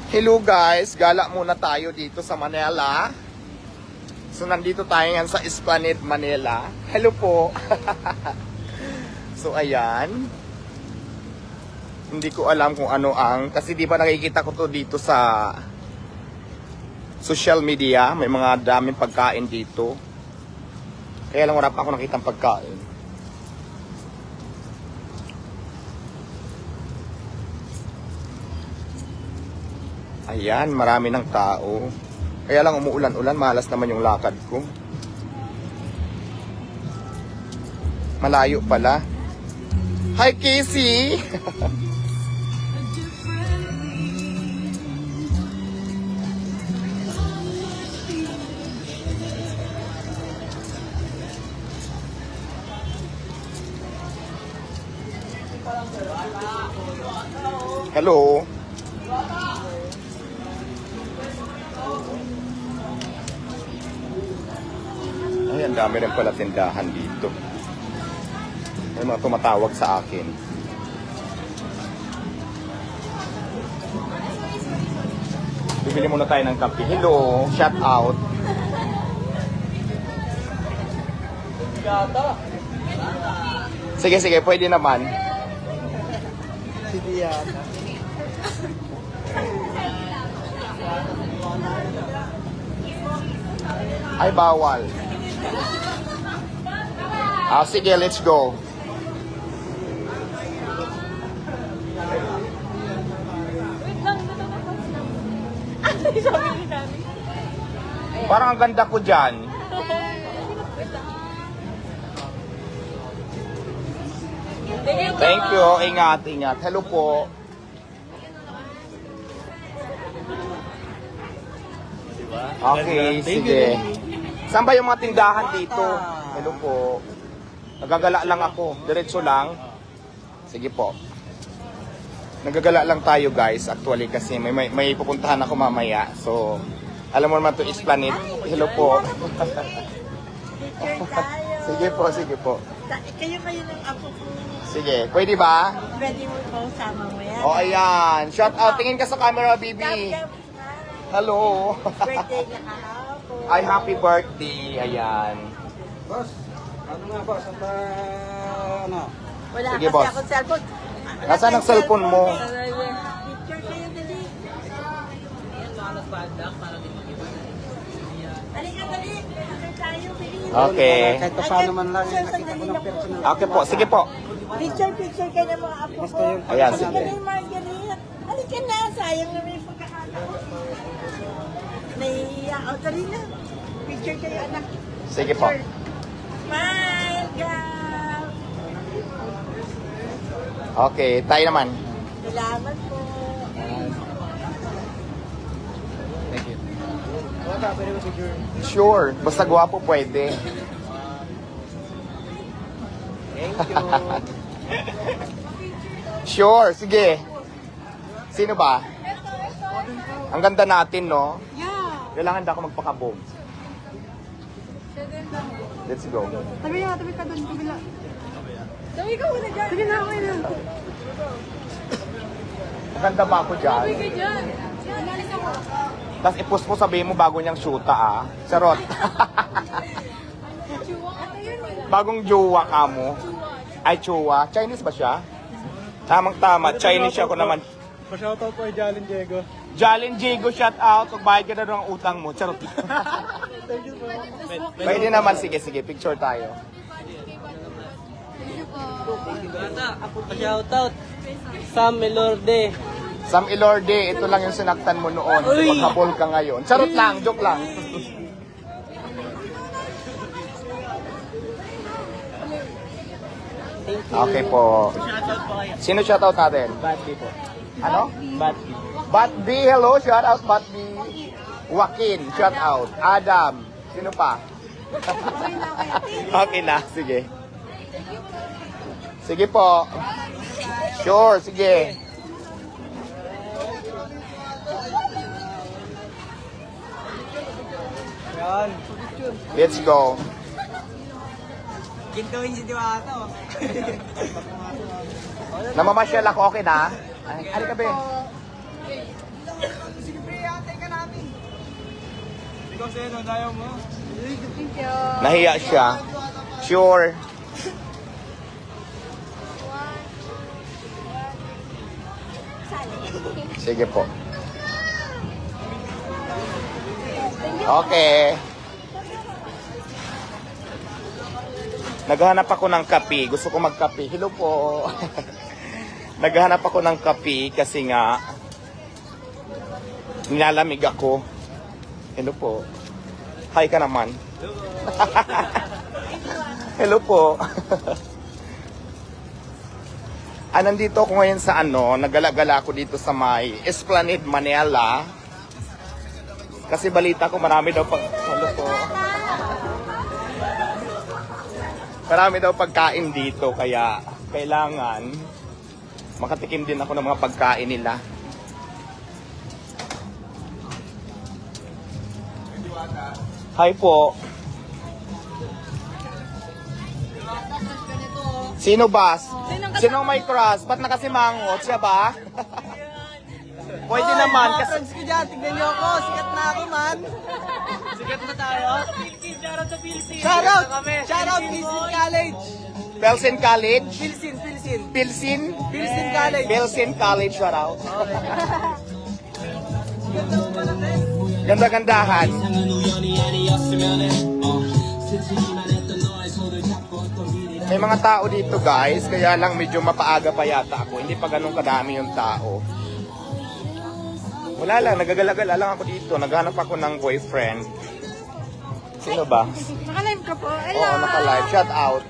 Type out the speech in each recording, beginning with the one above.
Hello guys, gala muna tayo dito sa Manila. So nandito tayo ngayon sa Esplanade Manila. Hello po. So ayan. Hindi ko alam kung ano ang, kasi di ba nakikita ko to dito sa social media, may mga daming pagkain dito. Kaya lang wala pa ako nakitang pagkain. Ayan, marami ng tao. Kaya lang umuulan-ulan, malas naman yung lakad ko. Malayo pala. Hi Casey! Hello. Ay, ang dami rin pala tindahan dito. May mga tumatawag sa akin. Bibili muna tayo ng kape. Hello, shout out. Sige, sige, pwede naman. Sige yata. Ay, bawal. Sige, let's go. Parang ang ganda ko dyan. Thank you. Ingat, ingat. Hello po. Okay, sige. Saan ba yung mga tindahan dito? Hello po. Nagagala lang ako. Diretso lang. Sige po. Nagagala lang tayo guys. Actually kasi may pupuntahan ako mamaya. So, alam mo naman to Esplanade. Hello po. Sige po, sige po. Kayo ng apo ko. Sige, pwede ba? Pwede mo po sama mo yan. Oh, ayan. Shout out. Tingin ka sa camera, baby. Hello. Birthday na kahapon. Ay, happy birthday. Ayan. Boss, ano nga boss? At ano? Wala Sige, kasi boss. akong cellphone. Nasaan ang cellphone mo? Picture kayo dali. Halika dali. Picture tayo, bilis. Okay. Kahit pa paano man lang, nakita ko ng personal. Okay po. Sige po. Picture kayo ng mga apo Basta ko. yung Ayan, Halika sige. na yung Margaret. Halika na. Sayang na may pagkakataon. Naiiyak. O, dali na. Picture kayo, anak. Sige po. Smile, girl. Okay, tayo naman. Salamat po. Thank you. Wala, pwede mo picture. Sure. Basta gwapo pwede. Thank you. Sure. Sige. Sino ba? Ang ganda natin, no? Yeah. Kailangan na ako magpakabog. Let's go. Tabi ka doon, kabila. Tabi ka muna dyan. Sige na, okay na. Maganda ba ako dyan? Tabi ka dyan. Umalis ako. Tapos i-post mo, sabihin mo bago niyang shoota, ah. Charot. Bagong jowa ka mo. Ay, chua. Chinese ba siya? Tamang-tama. Chinese siya ako naman. Pa-shoutout po kay Jalen Diego. Jalen Diego, shout out. Magbayad ka na ng utang mo. Charot. Thank you po. Pwede naman. Sige, sige. Picture tayo. Pa-shoutout. Sam Melorde. Sam Ilorde, ito lang yung sinaktan mo noon. Maghabol ka ngayon. Charot lang. Joke lang. Okay po. Sino shout out natin? Batby po. Ano? Batby. Batby, hello. Shout out Batby. Joaquin, shout out. Adam. Sino pa? Okay na. Sige. Sige po. Sure, sige. Yan. Let's go. Gintuin si Diwata. Namamasyal ako, okay na? Ay, halika be. Thank you. Nahiya siya. Sure. Sige po. Okay. Naghahanap ako ng kape. Gusto ko magkape. Hello po. Naghahanap ako ng kape kasi nga nilalamig ako. Hello po. Hi ka naman. Hello po. Nandito ako ngayon sa nagala-gala ako dito sa may Esplanade, Manila. Kasi balita ko marami daw hello po. Marami daw pagkain dito kaya kailangan makatikim din ako ng mga pagkain nila. Hi po. Sino ba? Sino may crush? Ba't nakasimangot? Siya ba? Pwede naman. Mga Kasi... friends ko dyan, tignan niyo ako. Sikat na ako, man. Sikat na tayo. Shoutout sa Pilsin. Shoutout! Shoutout, Pilsin College. Belsen College? Pilsin. Pilsin? Pilsin College. Belsen College, shout out. Ganda-gandahan. May mga tao dito guys, kaya lang medyo mapaaga pa yata ako. Hindi pa ganun kadami yung tao. Wala lang, nagagala-gala lang ako dito. Naghanap ako ng boyfriend. Sino ba? Naka-live ka po. Hello. Oo, naka-live. Shout out.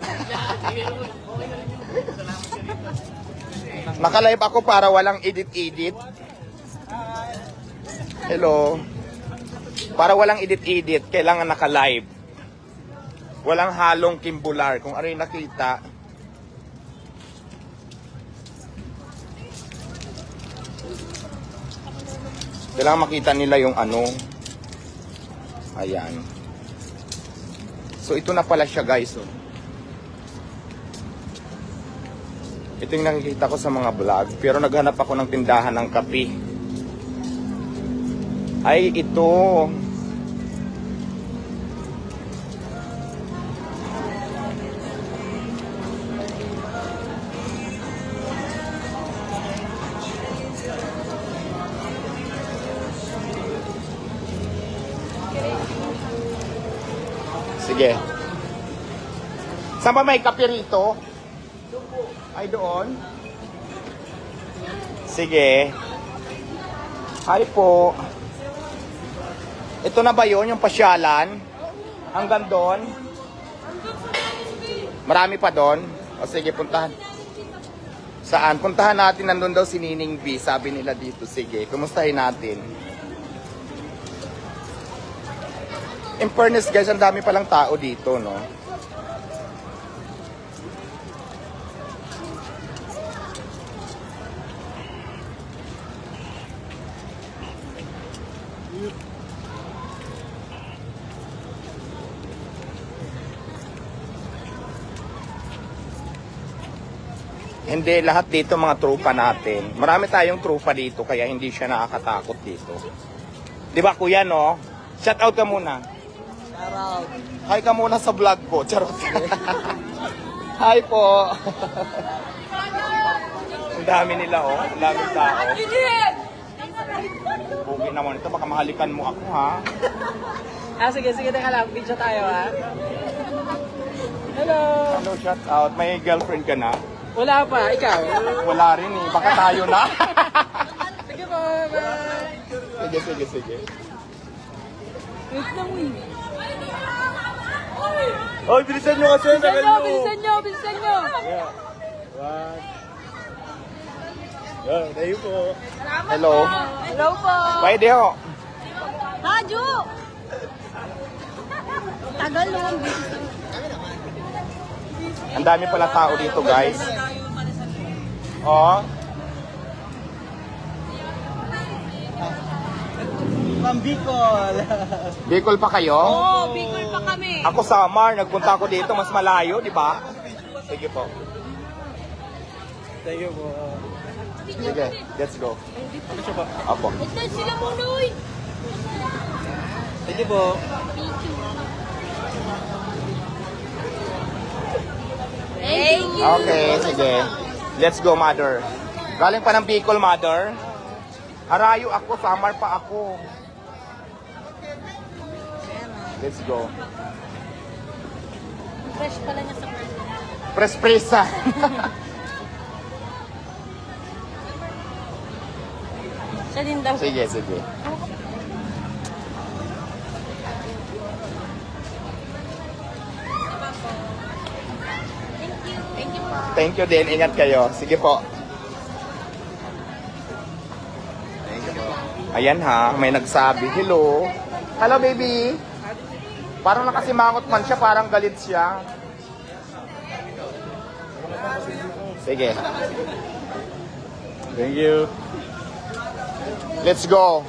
Naka-live ako para walang edit-edit. Hello. Para walang edit-edit, kailangan naka-live. Walang halong kimbular. Kung ano yung nakita. Kailangan makita nila yung Ayan. So, ito na pala siya, guys. Oh. Ito yung nakikita ko sa mga vlog. Pero naghanap ako ng tindahan ng kape. Ay, ito. Sige. Saan ba may kape rito? Ay, doon? Sige. Hi po. Ito na ba yun, yung pasyalan? Hanggang doon? Marami pa doon? O sige, puntahan. Saan? Puntahan natin, nandun daw si Nining B, sabi nila dito. Sige, kumustahin natin. In fairness guys, ang dami palang tao dito, no? Hindi, lahat dito mga trupa natin. Marami tayong trupa dito, kaya hindi siya nakakatakot dito. Di ba kuya, no? Shout out ka muna. Shoutout. Hi ka muna sa vlog ko. Charot. Hi po. Ang dami nila, oh. Ang daming tao. Bugi naman ito. Baka mahalikan mo ako, ha? Sige, teka lang. Video tayo, ha? Hello. Hello, shout out. May girlfriend ka na? Wala pa, ikaw? Wala rin, eh. Baka tayo na. Sige po, bye. Sige. Wait lang, wait. Oy, bilisan nyo kasi. Bilisan nyo. Yeah. One. Yeah, tayo po. Hello. Hello po. Pwede ho. Haju. Tagal naman. Ang dami pala tao dito, guys. Oh. From Bicol. Bicol pa kayo? Oo, Bicol pa kami. Ako Samar, nagpunta ako dito, mas malayo, di ba? Sige po. Thank you po. Sige, let's go. Apo. Ito sila Munoy. Sige po. Thank you. Okay, sige. Let's go, mother. Galing pa ng Bicol, mother. Harayo ako, Samar pa ako. Let's go. Fresh pala niya sa first. Presa. Siya din daw. Sige, sige. Thank you po. Thank you din. Ingat kayo. Sige po. Thank you. Ayan ha, may nagsabi. Hello. Hello, baby. Parang nakasimangot man siya, parang galit siya. Sige. Thank you. Let's go.